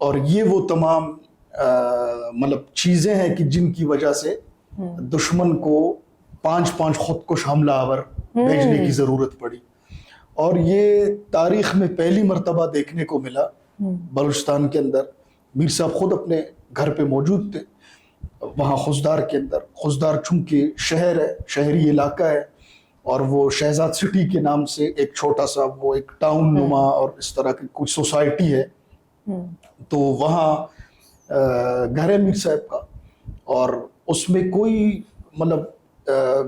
اور یہ وہ تمام مطلب چیزیں ہیں کہ جن کی وجہ سے دشمن کو 5 خود کش حملہ آور بھیجنے کی ضرورت پڑی. اور یہ تاریخ میں پہلی مرتبہ دیکھنے کو ملا بلوچستان کے اندر. میر صاحب خود اپنے گھر پہ موجود تھے وہاں خوزدار کے اندر. خوزدار چونکہ شہر ہے, شہری علاقہ ہے, اور وہ شہزاد سٹی کے نام سے ایک چھوٹا سا وہ ایک ٹاؤن نما اور اس طرح کی کوئی سوسائٹی ہے. تو وہاں گھر ہے میر صاحب کا, اور اس میں کوئی مطلب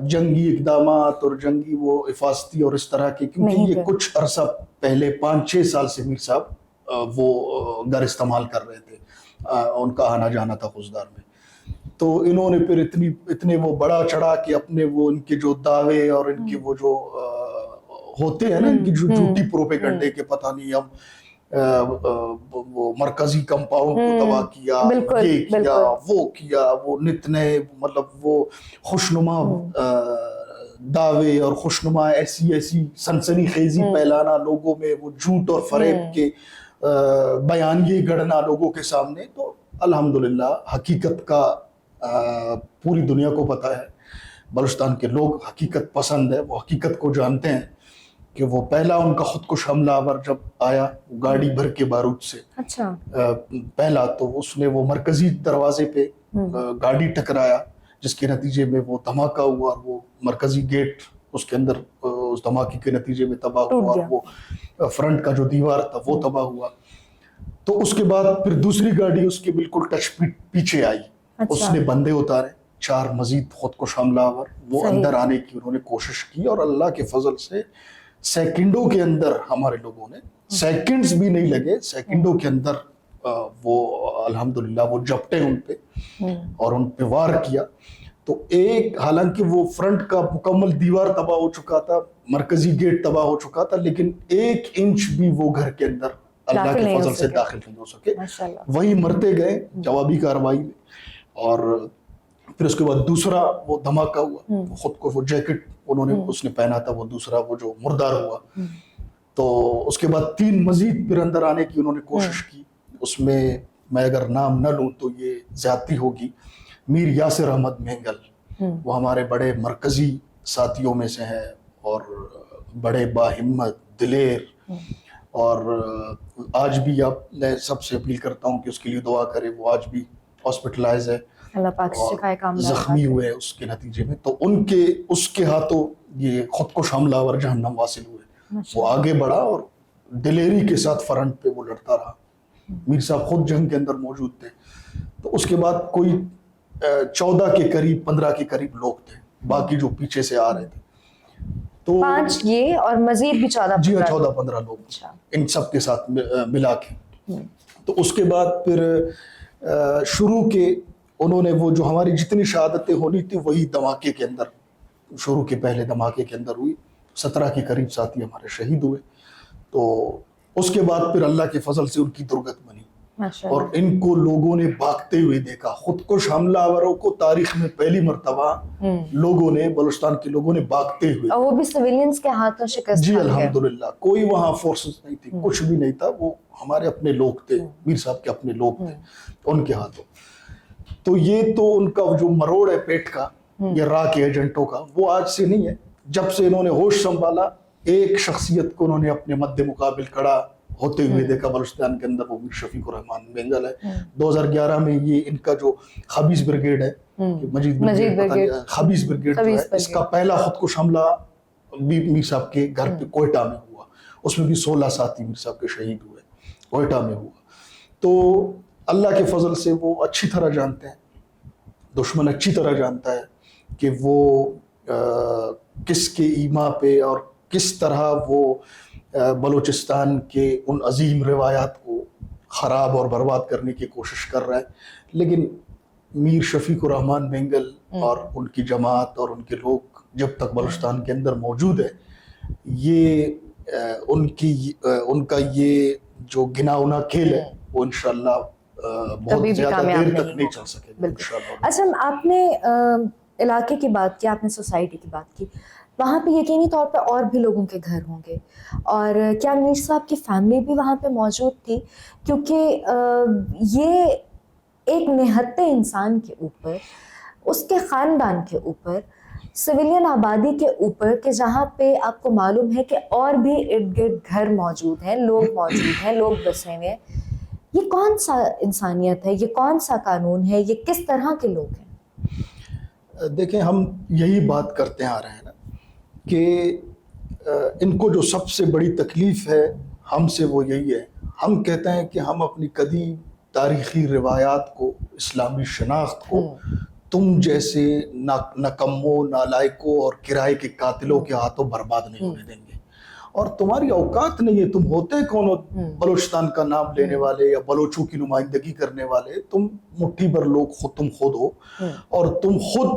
جنگی اقدامات اور جنگی وہ حفاظتی اور اس طرح کے, کیونکہ یہ کچھ عرصہ پہلے 5-6 سال سے میر صاحب وہ گھر استعمال کر رہے تھے, ان کا آنا جانا تھا خوزدار میں. تو انہوں نے پھر اتنے وہ بڑا چڑھا کے اپنے وہ ان کے جو دعوے اور ان کے وہ جو ہوتے ہیں نا ان کی جو جھوٹی پروپیگنڈے کے پتہ نہیں ہم وہ مرکزی کمپاؤنڈ کو تباہ کیا, یہ کیا, وہ کیا, وہ نت نئے مطلب وہ خوشنما دعوے اور خوشنما ایسی سنسنی خیزی پھیلانا لوگوں میں, وہ جھوٹ اور فریب کے بیانیے گڑنا لوگوں کے سامنے. تو الحمدللہ حقیقت کا پوری دنیا کو پتہ ہے, بلوچستان کے لوگ حقیقت پسند ہے, وہ حقیقت کو جانتے ہیں کہ وہ پہلا ان کا خودکش حملہ آور جب آیا گاڑی بھر کے بارود سے, پہلا تو اس نے وہ مرکزی دروازے پہ گاڑی ٹکرایا جس کے نتیجے میں وہ دھماکہ ہوا, اور وہ مرکزی گیٹ اس کے اندر اس دھماکے کے نتیجے میں تباہ ہوا, اور وہ فرنٹ کا جو دیوار تھا وہ تباہ ہوا. تو اس کے بعد پھر دوسری گاڑی اس کے بالکل ٹچ پیچھے آئی, اس نے بندے اتارے, 4 مزید خودکش حملہ آور وہ اندر آنے کی انہوں نے کوشش کی, اور اللہ کے فضل سے سیکنڈوں کے اندر ہمارے لوگوں نے, سیکنڈز بھی نہیں لگے, سیکنڈوں کے اندر وہ الحمدللہ وہ جپٹے ان پہ اور ان پہ وار کیا. تو ایک حالانکہ وہ فرنٹ کا مکمل دیوار تباہ ہو چکا تھا, مرکزی گیٹ تباہ ہو چکا تھا, لیکن 1 انچ بھی وہ گھر کے اندر اللہ کے فضل سے داخل نہیں ہو سکے. وہی مرتے گئے جوابی کارروائی میں. اور پھر اس کے بعد دوسرا وہ دھماکہ ہوا, خود کو وہ جیکٹ انہوں نے اس نے پہنا تھا, وہ دوسرا وہ جو مردار ہوا. تو اس کے بعد 3 مزید پھر اندر آنے کی انہوں نے کوشش کی. اس میں اگر نام نہ لوں تو یہ زیادتی ہوگی. میر یاسر احمد مہنگل وہ ہمارے بڑے مرکزی ساتھیوں میں سے ہیں, اور بڑے باہمت دلیر, اور آج بھی آپ میں سب سے اپیل کرتا ہوں کہ اس کے لیے دعا کرے. وہ آج بھی ہاسپٹلائز ہے, اللہ پاک شفائے کاملہ زخمی ہوئے اس کے نتیجے میں. تو اس کے ہاتھوں یہ خودکش حملہ آور جہنم واصل ہوئے. وہ آگے بڑھا اور دلیری کے ساتھ فرنٹ پہ وہ لڑتا رہا. میر صاحب خود جنگ کے اندر موجود تھے. تو اس کے بعد کوئی 14 کے قریب 15 کے قریب لوگ تھے, باقی جو پیچھے سے آ رہے تھے. تو 5 یہ اور مزید بھی 14 جی 14-15 لوگ ان سب کے ساتھ ملا کے. تو اس کے بعد پھر شروع کے انہوں نے وہ جو ہماری جتنی شہادتیں ہونی تھی وہی دھماکے کے اندر, شروع کے پہلے دھماکے کے اندر ہوئی. 17 کے قریب ساتھی ہمارے شہید ہوئے. تو اس کے بعد پھر اللہ کے فضل سے ان کی درگت بنی, اور ان کو لوگوں نے بھاگتے ہوئے دیکھا. خودکش حملہ آوروں کو تاریخ میں پہلی مرتبہ لوگوں نے, بلوچستان کے لوگوں نے بھاگتے ہوئے, اور وہ بھی سویلینز کے ہاتھوں شکست جی الحمدللہ. کوئی وہاں فورسز نہیں تھی, کچھ بھی نہیں تھا, وہ ہمارے اپنے لوگ تھے, میر صاحب کے اپنے لوگ تھے, ان کے ہاتھوں. تو یہ تو ان کا جو مروڑ ہے پیٹ کا, یہ راہ کے ایجنٹوں کا, وہ آج سے نہیں ہے. جب سے انہوں نے ہوش سنبھالا ایک شخصیت کو انہوں نے اپنے مد مقابل کھڑا ہوتے ہوئے دیکھا بلوچستان کے اندر, وہ میر شفیق الرحمان مہنگل ہے. 2011 میں یہ ان کا جو خبیث بریگیڈ ہے, مجید بریگیڈ, خبیث بریگیڈ جو ہے, اس کا پہلا خودکش حملہ بھی میر صاحب کے گھر پہ کوئٹہ میں ہوا. اس میں بھی 16 ساتھی میر صاحب کے شہید ہوئے, کوئٹہ میں ہوا. تو اللہ کے فضل سے وہ اچھی طرح جانتے ہیں, دشمن اچھی طرح جانتا ہے کہ وہ کس کے ایما پہ اور کس طرح وہ بلوچستان کے ان عظیم روایات کو خراب اور برباد کرنے کی کوشش کر رہا ہے. لیکن میر شفیق الرحمان مہنگل اور ان کی جماعت اور ان کے لوگ جب تک بلوچستان کے اندر موجود ہے, یہ ان کا یہ جو گناؤنا کھیل ہے وہ انشاءاللہ بہت زیادہ دیر تک نہیں چل سکے گا انشاءاللہ. اچھا, آپ نے علاقے کی بات کی, آپ نے سوسائٹی کی بات کی, وہاں پہ یقینی طور پہ اور بھی لوگوں کے گھر ہوں گے. اور کیا میر صاحب کی فیملی بھی وہاں پہ موجود تھی؟ کیونکہ یہ ایک نہتے انسان کے اوپر، اس کے خاندان کے اوپر، سویلین آبادی کے اوپر، کہ جہاں پہ آپ کو معلوم ہے کہ اور بھی ارد گرد گھر موجود ہیں، لوگ موجود ہیں، لوگ بسے ہوئے ہیں، یہ کون سا انسانیت ہے؟ یہ کون سا قانون ہے؟ یہ کس طرح کے لوگ ہیں؟ دیکھیں، ہم یہی بات کرتے آ رہے ہیں نا کہ ان کو جو سب سے بڑی تکلیف ہے ہم سے وہ یہی ہے. ہم کہتے ہیں کہ ہم اپنی قدیم تاریخی روایات کو، اسلامی شناخت کو تم جیسے نکموں، نالائکوں اور کرائے کے قاتلوں کے ہاتھوں برباد نہیں ہونے دیں گے. اور تمہاری اوقات نہیں ہے، تم ہوتے کون ہو بلوچستان کا نام لینے والے یا بلوچوں کی نمائندگی کرنے والے؟ تم مٹھی بھر لوگ تم خود ہو، اور تم خود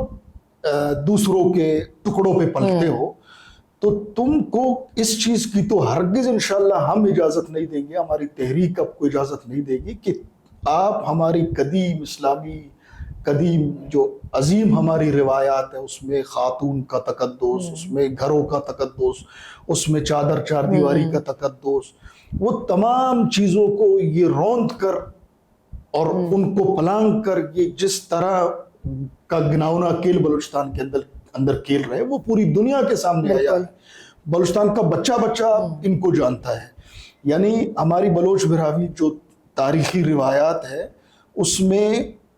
دوسروں کے ٹکڑوں پہ پلتے ہو. تو تم کو اس چیز کی تو ہرگز انشاءاللہ ہم اجازت نہیں دیں گے، ہماری تحریک اب کو اجازت نہیں دے گی کہ آپ ہماری قدیم اسلامی، قدیم جو عظیم ہماری روایات ہے، اس میں خاتون کا تقدس، اس میں گھروں کا تقدس، اس میں چادر چار دیواری کا تقدس، وہ تمام چیزوں کو یہ روند کر اور ان کو پلانگ کر یہ جس طرح کا گناؤنا کھیل بلوچستان کے اندر کھیل رہے، وہ پوری دنیا کے سامنے آیا ہے. بلوچستان کا بچہ ان کو جانتا ہے. یعنی ہماری بلوچ براہوی جو تاریخی روایات ہے، اس میں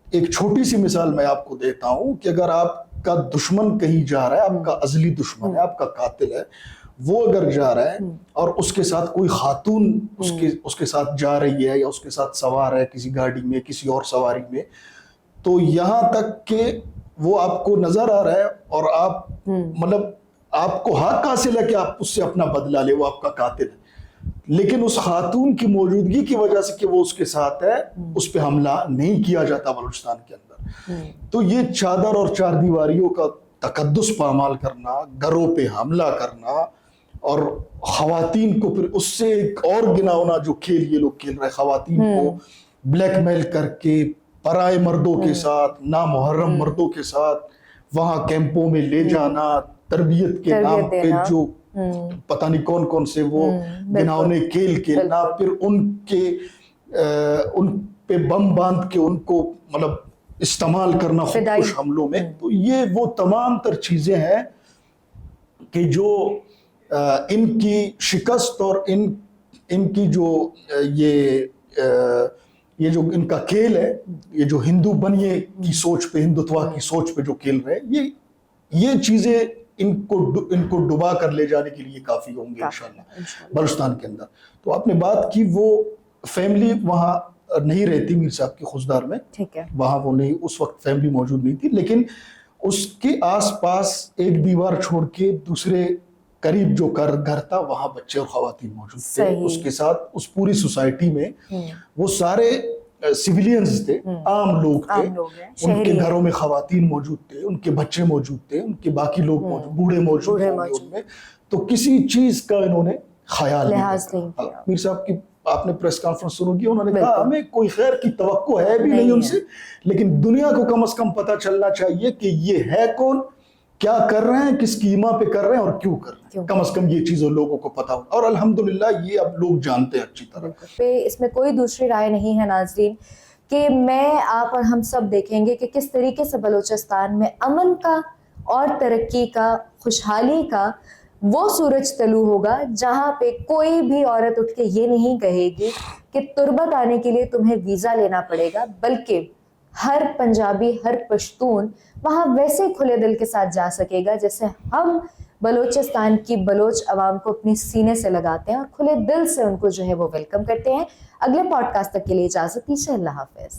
ایک چھوٹی سی مثال میں آپ کو دیتا ہوں کہ اگر آپ کا دشمن کہیں جا رہا ہے، آپ کا ازلی دشمن ہے، آپ کا قاتل ہے، وہ اگر جا رہا ہے اور اس کے ساتھ کوئی خاتون اس کے ساتھ جا رہی ہے یا اس کے ساتھ سوار ہے کسی گاڑی میں، کسی اور سواری میں، تو یہاں تک کہ وہ آپ کو نظر آ رہا ہے اور آپ مطلب آپ کو حق حاصل ہے کہ آپ اس سے اپنا بدلہ لے، وہ آپ کا قاتل ہے، لیکن اس خاتون کی موجودگی کی وجہ سے کہ وہ اس کے ساتھ ہے، اس پہ حملہ نہیں کیا جاتا بلوچستان کے اندر. تو یہ چادر اور چار دیواریوں کا تقدس پامال کرنا، گھروں پہ حملہ کرنا، اور خواتین کو پھر اس سے ایک اور گناؤنا جو کھیل یہ لوگ کھیل رہے، خواتین کو بلیک میل کر کے پرائے مردوں کے ساتھ، نامحرم مردوں کے ساتھ وہاں کیمپوں میں لے جانا، تربیت کے نام پہ جو پتہ نہیں کون کون سے وہ گناؤنے کھیل کھیلنا، پھر ان پہ بم باندھ کے ان کو مطلب استعمال کرنا خودکش حملوں میں. تو یہ وہ تمام تر چیزیں ہیں کہ جو ان کی شکست اور ان کی جو یہ جو ان کا کھیل ہے، یہ جو ہندو بنیے کی سوچ پہ، ہندوتوا کی سوچ پہ جو کھیل رہے ہیں، یہ چیزیں ان کو ڈبا کر لے جانے کے لیے کافی ہوں گے انشاءاللہ بلوچستان کے اندر. تو آپ نے بات کی، وہ فیملی وہاں نہیں رہتی میر صاحب کی خوزدار میں، وہاں وہ نہیں، اس وقت فیملی موجود نہیں تھی، لیکن اس کے آس پاس ایک دیوار چھوڑ کے دوسرے قریب جو گھر تھا، وہاں بچے اور خواتین موجود تھے. اس کے ساتھ اس پوری سوسائٹی میں وہ سارے سیویلینز تھے، عام لوگ تھے، ان کے گھروں میں خواتین موجود تھے، ان کے بچے موجود تھے، ان کے باقی لوگ موجود، بوڑھے موجود تھے ان میں. تو کسی چیز کا انہوں نے خیال نہیں کیا. میر صاحب کی آپ نے پریس کانفرنس سنو کی، انہوں نے کہا ہمیں کوئی خیر کی توقع ہے بھی نہیں ان سے، لیکن دنیا کو کم از کم پتہ چلنا چاہیے کہ یہ ہے کون، کیا کر رہے ہیں، کس قیمہ پہ کر رہے ہیں اور کیوں کر رہے ہیں. کم از کم یہ چیزوں لوگوں کو پتہ ہو، اور الحمدللہ یہ اب لوگ جانتے ہیں اچھی طرح. اس میں کوئی دوسری رائے نہیں ہے ناظرین، کہ میں، آپ اور ہم سب دیکھیں گے کہ کس طریقے سے بلوچستان میں امن کا اور ترقی کا، خوشحالی کا وہ سورج طلوع ہوگا جہاں پہ کوئی بھی عورت اٹھ کے یہ نہیں کہے گی کہ تربت آنے کے لیے تمہیں ویزا لینا پڑے گا، بلکہ ہر پنجابی، ہر پشتون وہاں ویسے کھلے دل کے ساتھ جا سکے گا جیسے ہم بلوچستان کی بلوچ عوام کو اپنی سینے سے لگاتے ہیں اور کھلے دل سے ان کو جو ہے وہ ویلکم کرتے ہیں. اگلے پوڈ کاسٹ تک کے لیے اجازت دیجیے. اللہ حافظ.